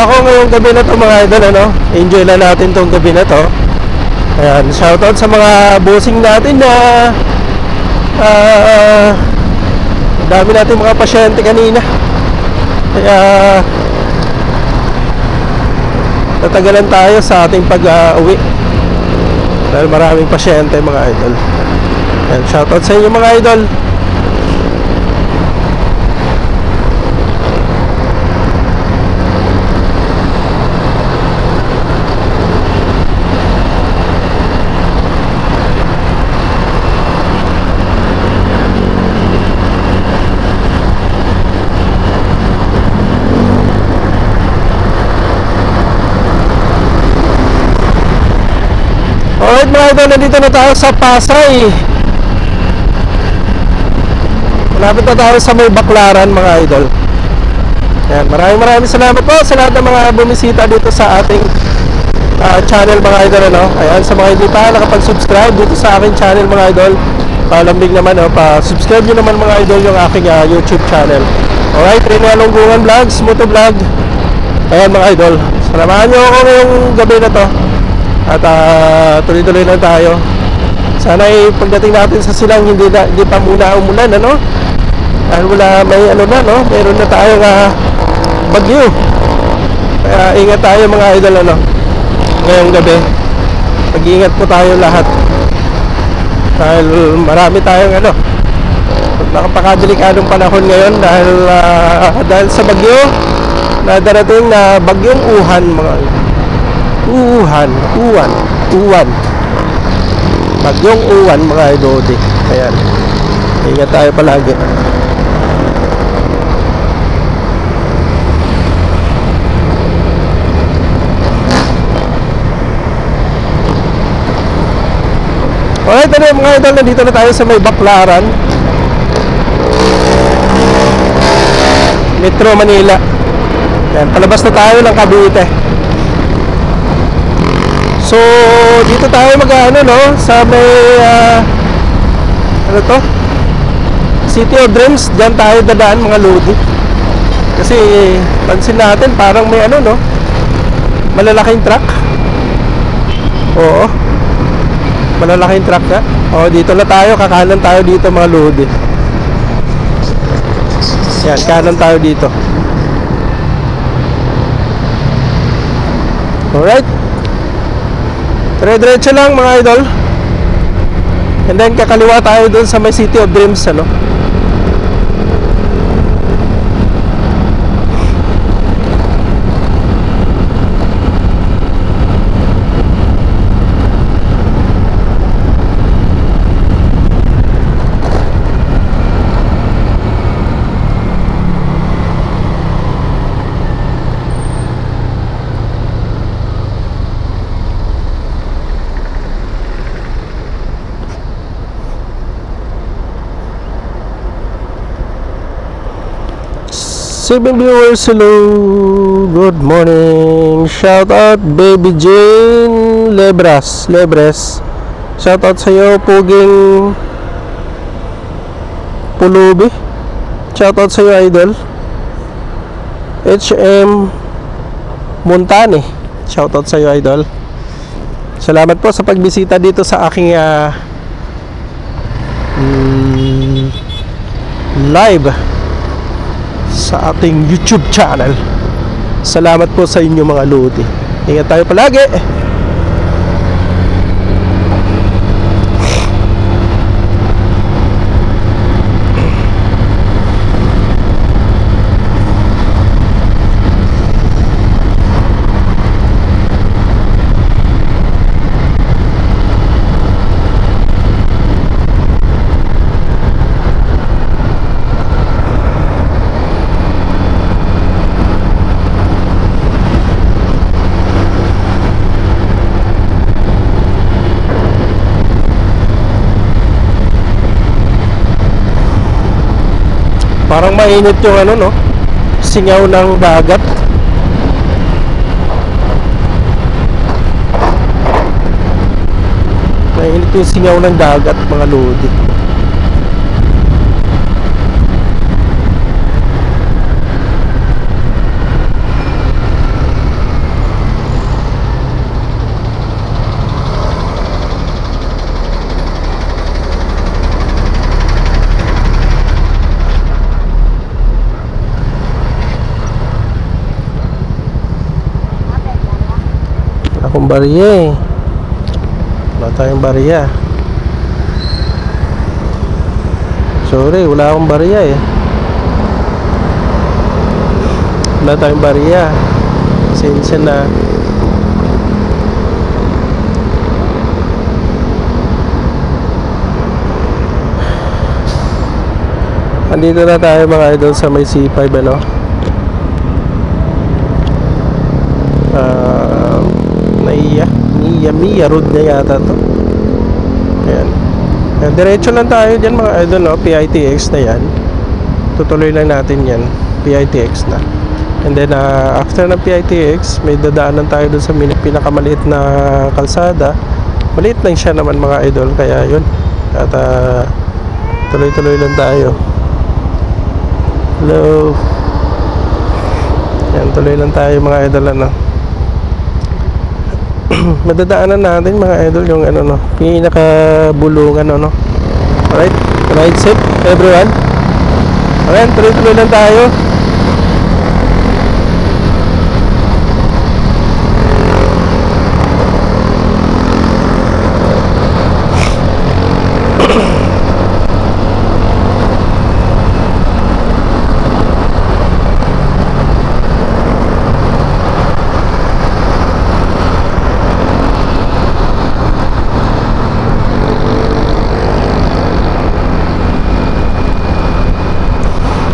ako ngayong gabi na to mga idol, ano? Enjoy lang natin tong gabi na to. Ayan, shoutout sa mga bossing natin na dami natin mga pasyente kanina. Kaya natagalan tayo sa ating pag-uwi dahil maraming pasyente mga idol. Ayan, shoutout sa inyo mga idol. Alright mga idol, nandito na tayo sa Pasay. Malapit na tayo sa may Baclaran mga idol. Ayan, maraming salamat po sa lahat ng mga bumisita dito sa ating channel mga idol, ano? Ayan, sa mga hindi pa nakapag-subscribe dito sa aking channel mga idol, palambing naman, pa-subscribe nyo naman mga idol yung aking YouTube channel. Alright, Rene Alonggungan Vlogs, Moto Vlog. Ayan mga idol, samahan nyo ako ngayong gabi na to. At tuloy-tuloy lang tayo. Sana pagdating natin sa silang hindi pa muna umulan, ano? Dahil wala, may ano na, no? Meron na tayong bagyo. Kaya ingat tayo mga idol, ano? Ngayong gabi mag-iingat po tayo lahat. Dahil marami tayong ano, napakadelikadong panahon ngayon dahil sa bagyo na darating na bagyong Uwan mga Uwan. Bagyong Uwan mga idodi. Ayan. Ingat tayo palagi. Alright, ano mga idol, nandito na tayo sa may Baclaran, Metro Manila. Ayan, palabas na tayo ng Cavite. So, dito tayo sa may ano to? City of Dreams. Diyan tayo dadaan mga lodi. Kasi pansin natin parang may malalaking truck. Oo. Malalaking truck na. Oo, dito na tayo, kakanan tayo dito mga lodi. Yan, kanan tayo dito. Alright. Dire-diretso lang mga idol. And then kakaliwa tayo dun sa may City of Dreams, ano. Seven viewers, hello, good morning. Shout out Baby Jane Lebres. Shout out sa iyo Puging Pulubi. Shout out sa iyo idol HM Montane. Shout out sa iyo idol. Salamat po sa pagbisita dito sa aking live sa ating YouTube channel. Salamat po sa inyo mga lodi. Ingat tayo palagi. Parang mainit yung singaw ng dagat. Mainit yung singaw ng dagat mga lodi. akong barya eh. Wala tayong barya. Sorry, wala akong barya eh. Wala tayong barya. Pasensya na. Andito na tayo mga idol sa may C5 ano. Mia road na yata to. Ayan. Ayan, diretso lang tayo dyan mga idol no? PITX na yan. Tutuloy lang natin yan. PITX na. And then after ng PITX, may dadaanan tayo dun sa pinakamaliit na kalsada. Maliit lang siya naman mga idol, kaya yun. At tuloy-tuloy lang tayo. Hello. Yan, tuloy lang tayo mga idol ano. Madadaanan natin mga idol yung ano no, pinakabulungan no. Alright, ride safe everyone. Alright, tuloy-tuloy lang tayo.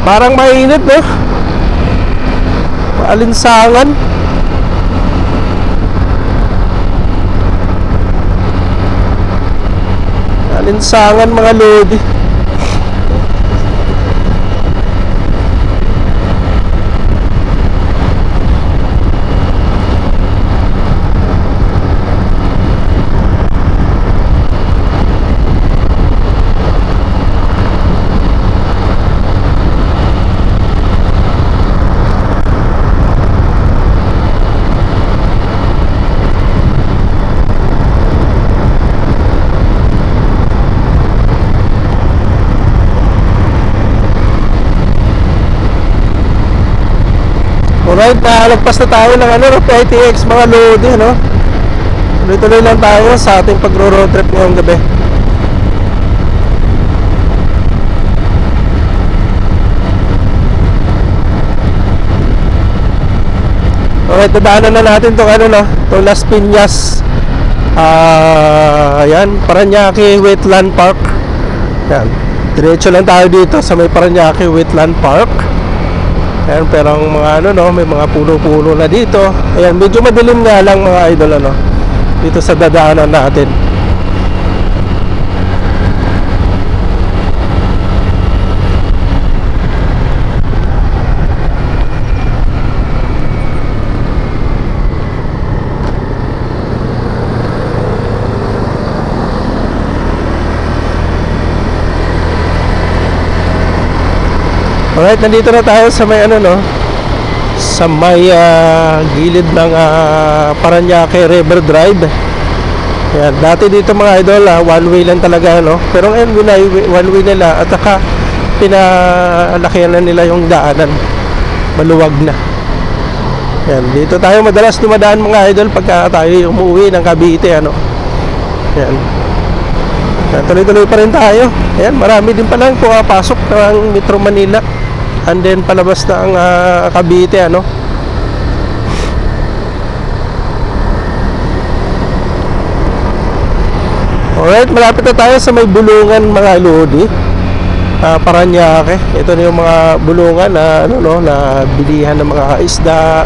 Parang mainit no? Maalinsangan. Maalinsangan mga lodi. Alright, nalagpas na tayo ng ano, PITX mga lodi, no? Tuloy-tuloy lang tayo sa ating pagro-road trip ngayong gabi. Alright, dadaanan na natin itong ano, no? Itong Las Piñas. Ayan, Parañaque Wetland Park. Ayan, diretso lang tayo dito sa may Parañaque Wetland Park. Ayan, pero ang mga ano no, may mga puno-puno na dito. Ayan, medyo madilim nga lang mga idol ano, dito sa dadaanan natin. Alright, nandito na tayo sa may ano no, sa may gilid ng Parañaque River Drive. Ayan, dati dito mga idol one way lang talaga no, pero ngayon one way nila at saka pinalakihan na nila yung daanan, maluwag na. Ayan, dito tayo madalas dumadaan mga idol pagka tayo umuwi ng Cavite ano. Ayan, tuloy-tuloy pa rin tayo. Ayan, marami din pala yung pumapasok ng Metro Manila. And then palabas na ang Cavite ano. Alright, malapit na tayo sa may bulungan mga lodi. Parañaque. Ito na yung mga bulungan na ano no, na bilihan ng mga isda.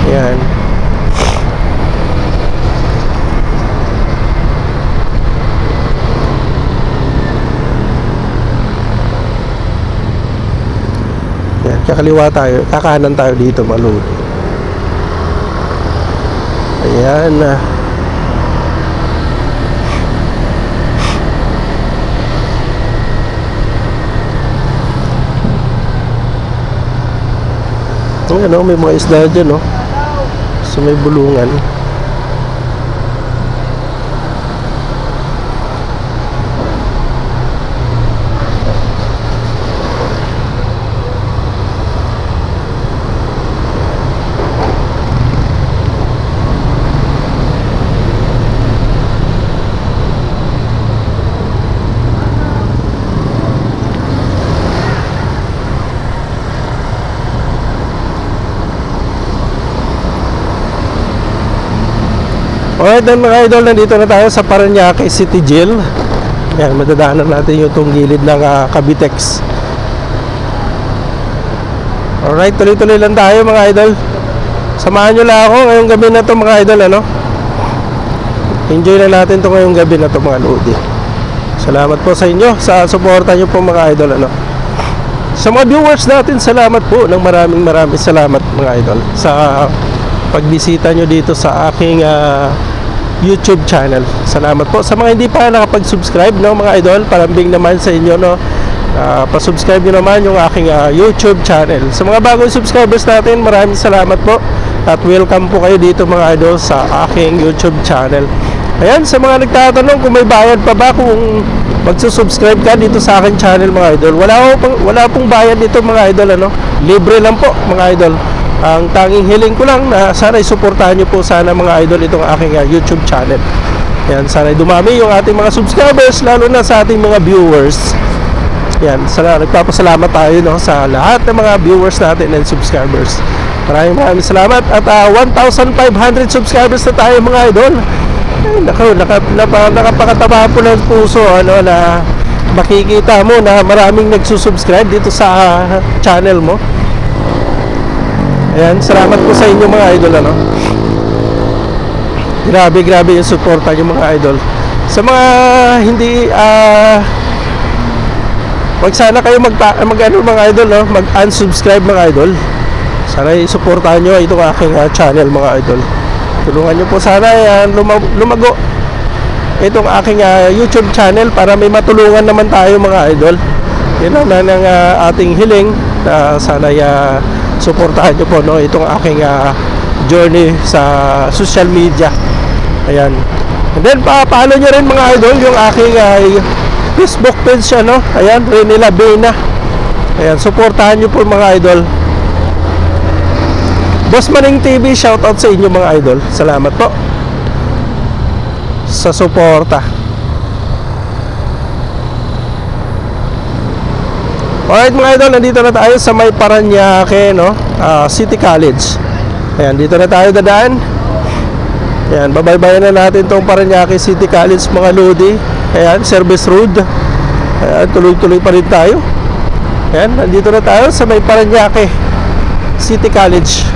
Ayan. Kakaliwa tayo, kakanan tayo dito mga lodi. Ayan. Ayan o, may mga isda dyan o. So may bulungan. Alright then mga idol, nandito na tayo sa Parañaque City Jail. Yan, madadaanan natin yung itong gilid ng Cavitex. Alright, tuloy-tuloy lang tayo mga idol. Samahan nyo lang ako ngayong gabi na to mga idol, ano? Enjoy na natin to ngayong gabi na to mga lodi. Salamat po sa inyo, sa suporta nyo po mga idol, ano? Sa mga viewers natin, salamat po ng maraming salamat mga idol sa pagbisita nyo dito sa aking YouTube channel. Salamat po sa mga hindi pa nakapag-subscribe, no, mga idol. Parambing naman sa inyo, no, pa-subscribe nyo naman yung aking YouTube channel. Sa mga bagong subscribers natin, maraming salamat po at welcome po kayo dito mga idol sa aking YouTube channel. Ayan, sa mga nagtatanong kung may bayad pa ba kung magsusubscribe ka dito sa aking channel mga idol, wala pong bayad dito mga idol, ano, libre lang po mga idol. Ang tanging hiling ko lang na sana isuportahan nyo po sana mga idol itong aking YouTube channel. Yan, sana dumami yung ating mga subscribers, lalo na sa ating mga viewers. Yan, sana nagpapasalamat tayo, no, sa lahat ng mga viewers natin and subscribers. Maraming salamat at 1,500 subscribers na tayo mga idol. Ay, nakapakataba po ng puso, ano, na makikita mo na maraming nagsusubscribe dito sa channel mo. Ayan, salamat po sa inyo mga idol, ano. Grabe yung suporta nyo mga idol. Sa mga hindi wag sana kayo mag-ano mga idol, no, mag-unsubscribe mga idol. Sana i-suportahan nyo itong aking channel mga idol. Tulungan nyo po sana yan, lumago itong aking YouTube channel para may matulungan naman tayo mga idol. Yan ang ating hiling, na sana suportahan nyo po, no, itong aking journey sa social media. Ayan. And then follow nyo rin mga idol yung aking Facebook page, ano. Ayan, Rene Labena. Ayan, suportahan nyo po mga idol. Boss Maning TV, shoutout sa inyo mga idol. Salamat po sa suporta. Alright mga idol, nandito na tayo sa may Parañaque, no, City College. Ayan, dito na tayo dadaan. Ayan, babaybayan na natin tong Parañaque City College mga lodi. Ayan, service road. Ayan, tuloy-tuloy pa rin tayo. Ayan, nandito na tayo sa may Parañaque City College.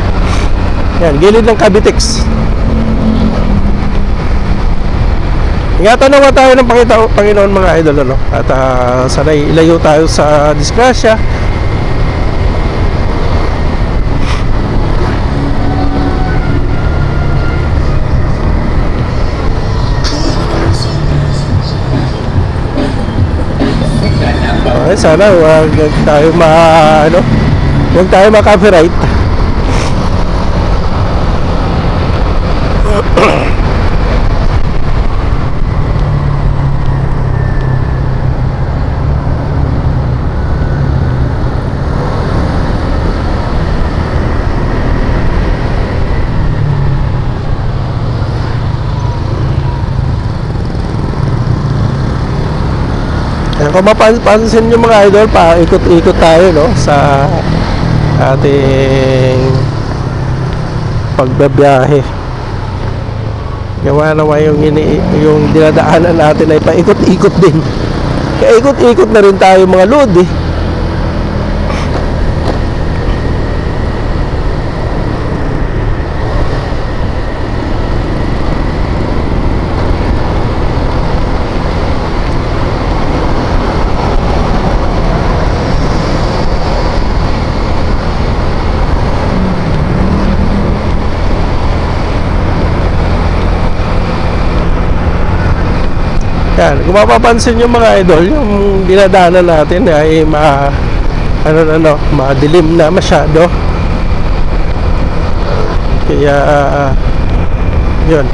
Ayan, gilid ng Cavitex. Ingatan naman tayo ng Panginoon mga idol, ano? At sana ilayo tayo sa disgrasya. Okay, sana huwag tayo huwag tayo ma-copyright. Kung mapansin nyo mga idol, paikot-ikot tayo, no, sa ating pagbabiyahe. Gawa naman yung dinadaanan natin ay paikot-ikot din. Kaya ikot-ikot na rin tayo mga lodi. Yan, kung mapapansin nyo mga idol, yung dinadaanan natin ay madilim na masyado. Kaya yun.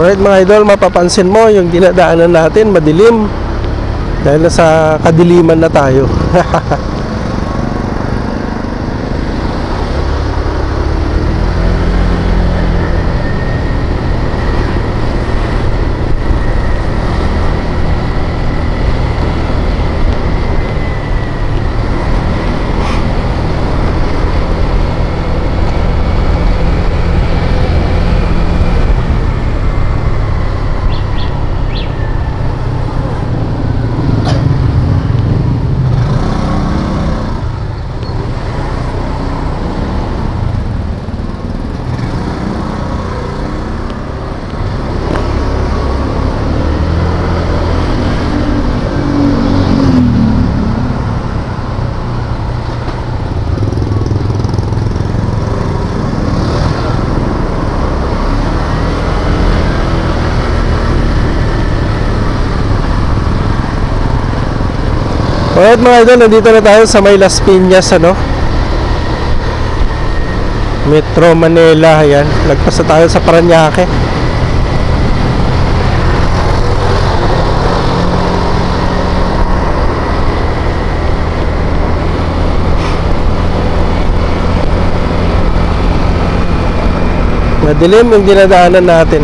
Alright mga idol, mapapansin mo yung dinadaanan natin madilim dahil nasa kadiliman na tayo. Alright mga idol, nandito na tayo sa may Las Piñas, Metro Manila. Ayan, lagpas na tayo sa Parañaque. Madilim yung dinadaanan natin.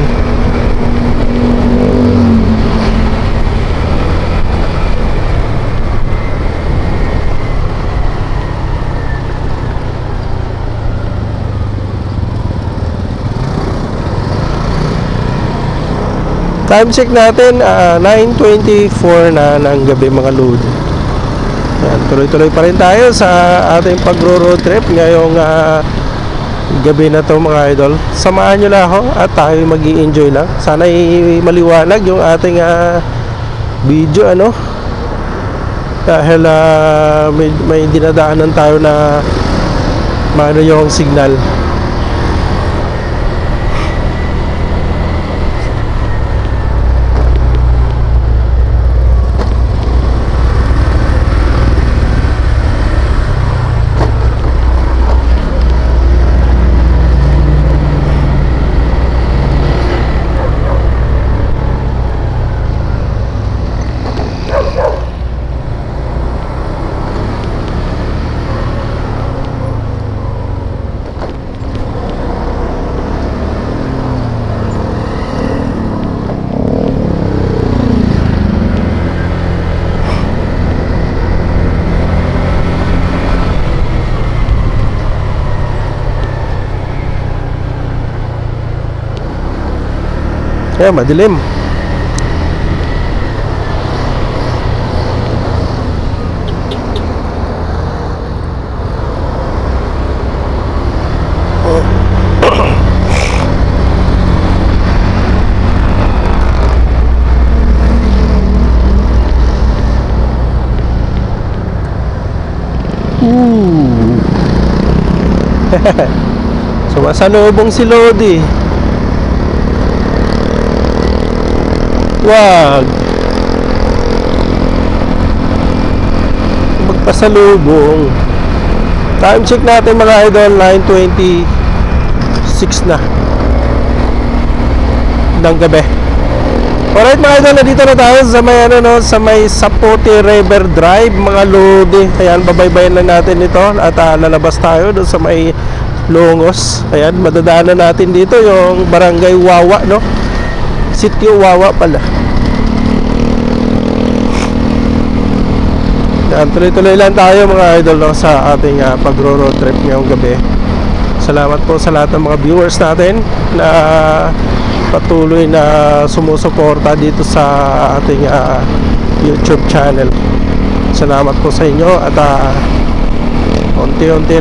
Time check natin, 9:24 na ng gabi mga load. Yan, tuloy-tuloy pa rin tayo sa ating pagro-road trip ngayong gabi na to mga idol. Samahan nyo lang ako at tayo mag-i-enjoy lang. Sana maliwanag yung ating video, dahil may dinadaanan tayo na maano yung signal. Kaya madilim. Sumasalubong si Lodi. Wag magpasalubong. Time check natin mga idol, 9:26 na ng gabi. Alright mga idol, nandito na tayo sa may sa may Zapote River Drive mga lodi. Ayan, babaybayan lang natin ito at lalabas tayo doon sa may Longos. Ayan, madadaanan natin dito yung Barangay Wawa, Sitio Wawa pala. Yan, tuloy-tuloy lang tayo mga idol sa ating pagro-road trip ngayong gabi. Salamat po sa lahat ng mga viewers natin na patuloy na sumusuporta dito sa ating YouTube channel. Salamat po sa inyo at unti-unti